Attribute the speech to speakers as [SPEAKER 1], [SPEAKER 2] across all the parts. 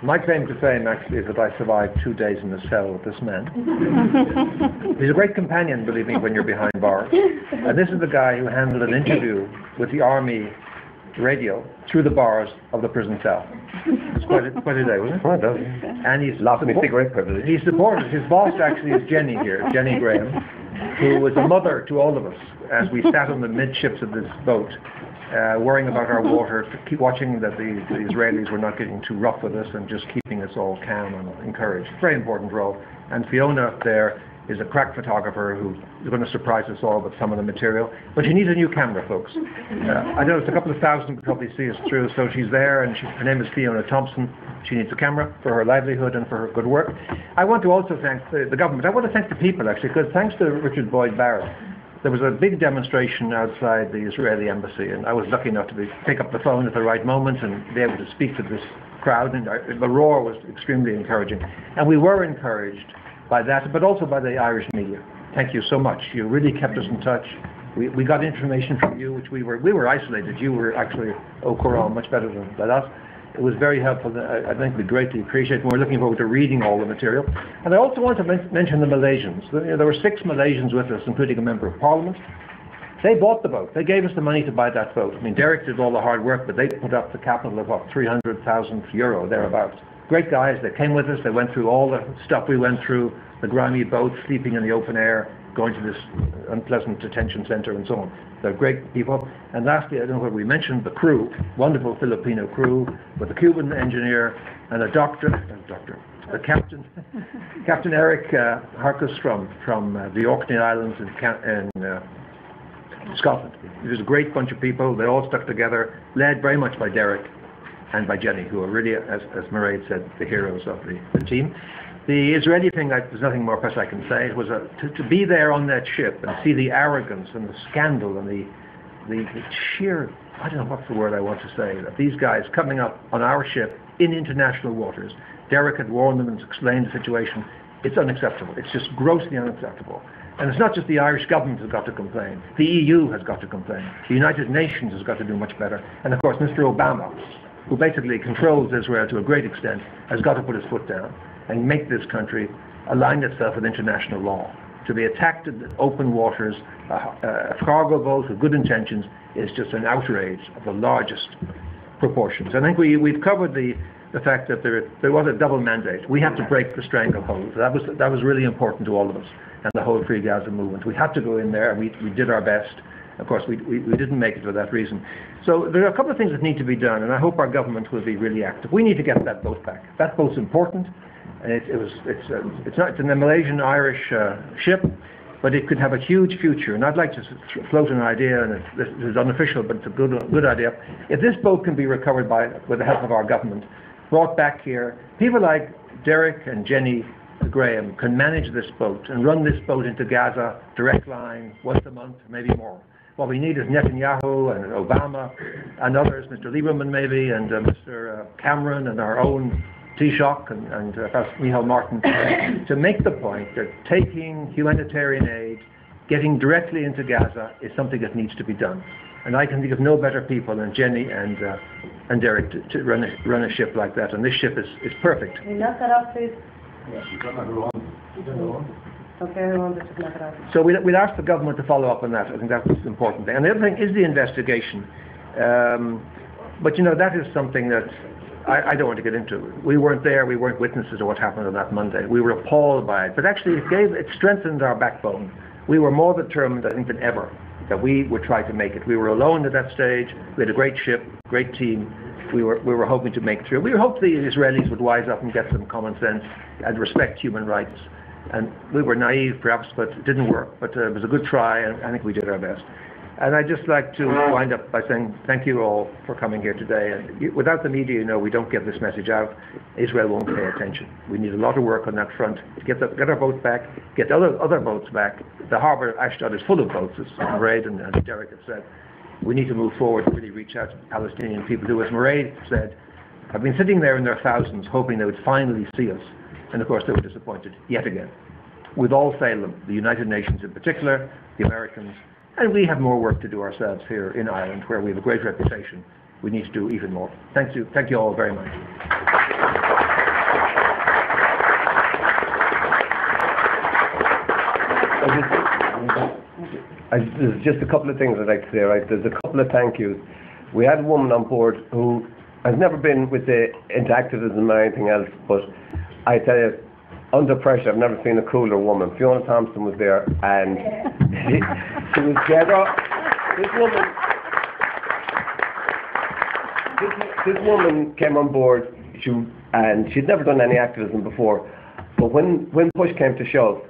[SPEAKER 1] My claim to fame actually is that I survived 2 days in a cell with this man. He's a great companion, believe me, when you're behind bars. And this is the guy who handled an interview with the army radio through the bars of the prison cell. It's quite a day, wasn't it?
[SPEAKER 2] Oh, it does.
[SPEAKER 1] And he's
[SPEAKER 2] a great privilege.
[SPEAKER 1] He supported. His boss actually is Jenny here, Jenny Graham, who was a mother to all of us as we sat on the midships of this boat, worrying about our water, keep watching that the Israelis were not getting too rough with us and just keeping us all calm and encouraged. Very important role. And Fiona there is a crack photographer who is going to surprise us all with some of the material. But she needs a new camera, folks. I know it's a couple of thousand could probably see us through, so she's there, and her name is Fiona Thompson. She needs a camera for her livelihood and for her good work. I want to also thank the government. I want to thank the people, actually, because thanks to Richard Boyd Barrett, there was a big demonstration outside the Israeli embassy, and I was lucky enough to pick up the phone at the right moment and be able to speak to this crowd, and the roar was extremely encouraging. And we were encouraged by that, but also by the Irish media. Thank you so much. You really kept us in touch. We got information from you, which we were isolated. You were actually au courant much better than us. It was very helpful. I think we greatly appreciate it. We're looking forward to reading all the material. And I also want to mention the Malaysians. There were 6 Malaysians with us, including a member of Parliament. They bought the boat. They gave us the money to buy that boat. I mean, Derek did all the hard work, but they put up the capital of, what, €300,000, thereabouts. Great guys. They came with us. They went through all the stuff we went through, the grimy boat, sleeping in the open air, going to this unpleasant detention center and so on. They're great people. And lastly, I don't know whether we mentioned the crew, wonderful Filipino crew with a Cuban engineer and a the captain, Captain Eric Harkus from the Orkney Islands in Scotland. It was a great bunch of people. They all stuck together, led very much by Derek and by Jenny, who are really, as Mairead said, the heroes of the team. The Israeli thing, there's nothing more I can say. It was to be there on that ship and see the arrogance and the scandal and the sheer, I don't know what's the word I want to say, that these guys coming up on our ship in international waters. Derek had warned them and explained the situation. It's unacceptable. It's just grossly unacceptable. And it's not just the Irish government has got to complain. The EU has got to complain. The United Nations has got to do much better. And of course, Mr. Obama, who basically controls Israel to a great extent, has got to put his foot down and make this country align itself with international law. To be attacked in open waters, a cargo boat with good intentions, is just an outrage of the largest proportions. I think we've covered the fact that there was a double mandate. We had to break the stranglehold. That was really important to all of us and the whole Free Gaza movement. We had to go in there, and we did our best. Of course, we didn't make it for that reason. So there are a couple of things that need to be done, and I hope our government will be really active. We need to get that boat back. That boat's important. And it's an Malaysian-Irish ship, but it could have a huge future. And I'd like to float an idea, and this is unofficial, but it's a good idea. If this boat can be recovered with the help of our government, brought back here, people like Derek and Jenny Graham can manage this boat and run this boat into Gaza, direct line, once a month, maybe more. What we need is Netanyahu and Obama and others, Mr. Lieberman maybe, and Mr. Cameron and our own Taoiseach and Micheál Martin, to make the point that taking humanitarian aid, getting directly into Gaza, is something that needs to be done. And I can think of no better people than Jenny and Derek to run a ship like that. And this ship is perfect.
[SPEAKER 3] Can you knock that off, please?
[SPEAKER 1] So we'll ask the government to follow up on that. I think that's the important thing. And the other thing is the investigation. But that is something that I don't want to get into. We weren't there. We weren't witnesses to what happened on that Monday. We were appalled by it. But actually, it strengthened our backbone. We were more determined, I think, than ever that we would try to make it. We were alone at that stage. We had a great ship, great team. We were hoping to make it through. We hoped the Israelis would wise up and get some common sense and respect human rights. And we were naive, perhaps, but it didn't work. But it was a good try, and I think we did our best. And I'd just like to wind up by saying thank you all for coming here today. And without the media, we don't get this message out. Israel won't pay attention. We need a lot of work on that front to get our boats back, get other boats back. The harbour of Ashdod is full of boats, as Mairead and Derek have said. We need to move forward and really reach out to the Palestinian people who, as Mairead said, have been sitting there in their thousands hoping they would finally see us. And of course they were disappointed yet again. We've all failed them, the United Nations in particular, the Americans, and we have more work to do ourselves here in Ireland, where we have a great reputation. We need to do even more. Thank you all very much.
[SPEAKER 2] There's just a couple of things I'd like to say, right? There's a couple of thank yous. We had a woman on board who has never been into activism or anything else, but I tell you, under pressure, I've never seen a cooler woman. Fiona Thompson was there, and she was dead up. This woman came on board, and she'd never done any activism before, but when push came to shove,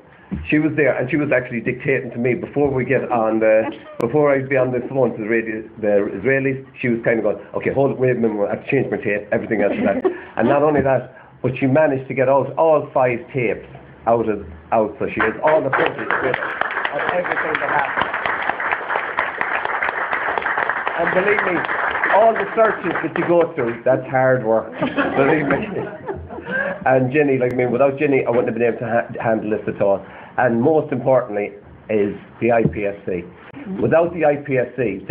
[SPEAKER 2] she was there, and she was actually dictating to me before I'd be on the phone to the Israelis. She was kind of going, okay, hold it, wait a minute, I have to change my tape, everything else like that. And not only that, but she managed to get all 5 tapes out, so she has all the footage with her of everything that happened. And believe me, all the searches that you go through, that's hard work, believe me. And Jenny, without Jenny, I wouldn't have been able to handle this at all. And most importantly is the IPSC. Without the IPSC,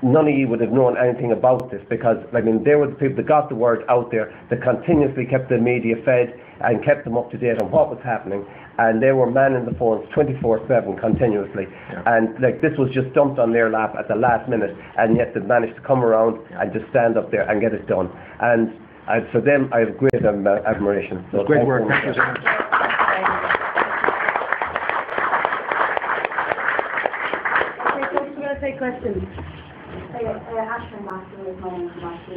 [SPEAKER 2] none of you would have known anything about this, because they were the people that got the word out there, that continuously kept the media fed and kept them up to date on what was happening, and they were manning the phones 24/7 continuously. Yeah. And this was just dumped on their lap at the last minute, and yet they managed to come around and just stand up there and get it done. And for them, I have great admiration. So
[SPEAKER 1] great work. Thank you so much.
[SPEAKER 3] Take questions. Ashton Master is my name, Master.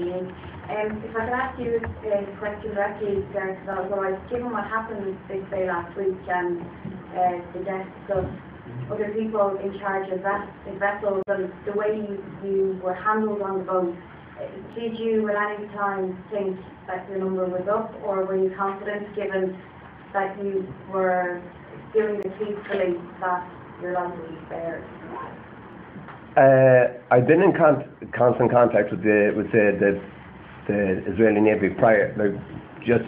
[SPEAKER 3] If I could ask you a question directly there, because given what happened this day last week and the deaths of other people in charge of vessels and the way you were handled on the boat, did you at any time think that your number was up, or were you confident, given that you were doing it peacefully, that your life would be spared?
[SPEAKER 2] I've been in constant contact with the Israeli Navy prior, just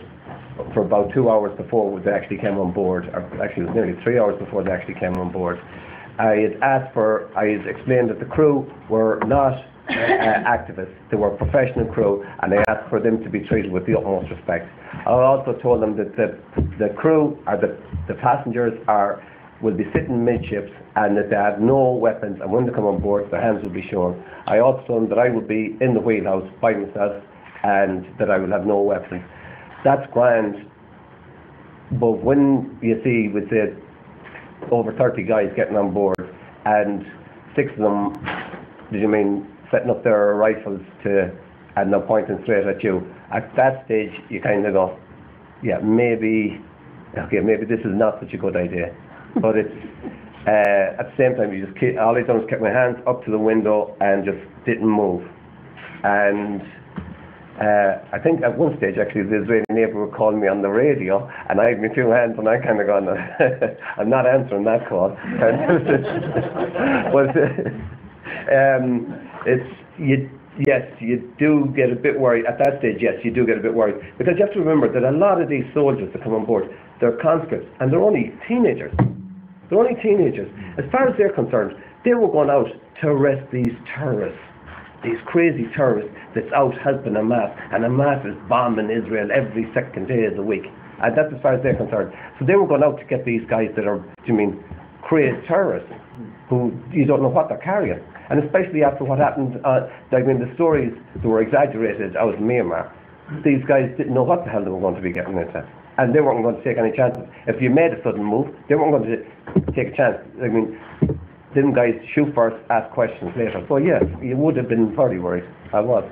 [SPEAKER 2] for about 2 hours before they actually came on board, or actually it was nearly 3 hours before they actually came on board. I had explained that the crew were not activists, they were professional crew, and I asked for them to be treated with the utmost respect. I also told them that the crew, or the passengers will be sitting midships, and that they have no weapons, and when they come on board their hands will be shown. I also told them that I would be in the wheelhouse by myself, and that I will have no weapons. That's grand, but when you see with over 30 guys getting on board, and 6 of them, did you mean setting up their rifles and they're pointing straight at you, at that stage you kind of go, yeah, maybe this is not such a good idea. But it's at the same time, all I done was kept my hands up to the window and just didn't move. And I think at one stage actually the Israeli Navy were calling me on the radio, and I had my 2 hands and I kind of gone, I'm not answering that call. But you do get a bit worried at that stage. Yes, you do get a bit worried, because you have to remember that a lot of these soldiers that come on board, they're conscripts, and they're only teenagers. They're only teenagers. As far as they're concerned, they were going out to arrest these terrorists, these crazy terrorists that's out helping Hamas, and Hamas is bombing Israel every second day of the week. And that's as far as they're concerned. So they were going out to get these guys that are, crazy terrorists, who you don't know what they're carrying. And especially after what happened, the stories that were exaggerated out of Myanmar, these guys didn't know what the hell they were going to be getting into. And they weren't going to take any chances. If you made a sudden move, they weren't going to take a chance. Them guys shoot first, ask questions later. So yes, you would have been very worried. I was.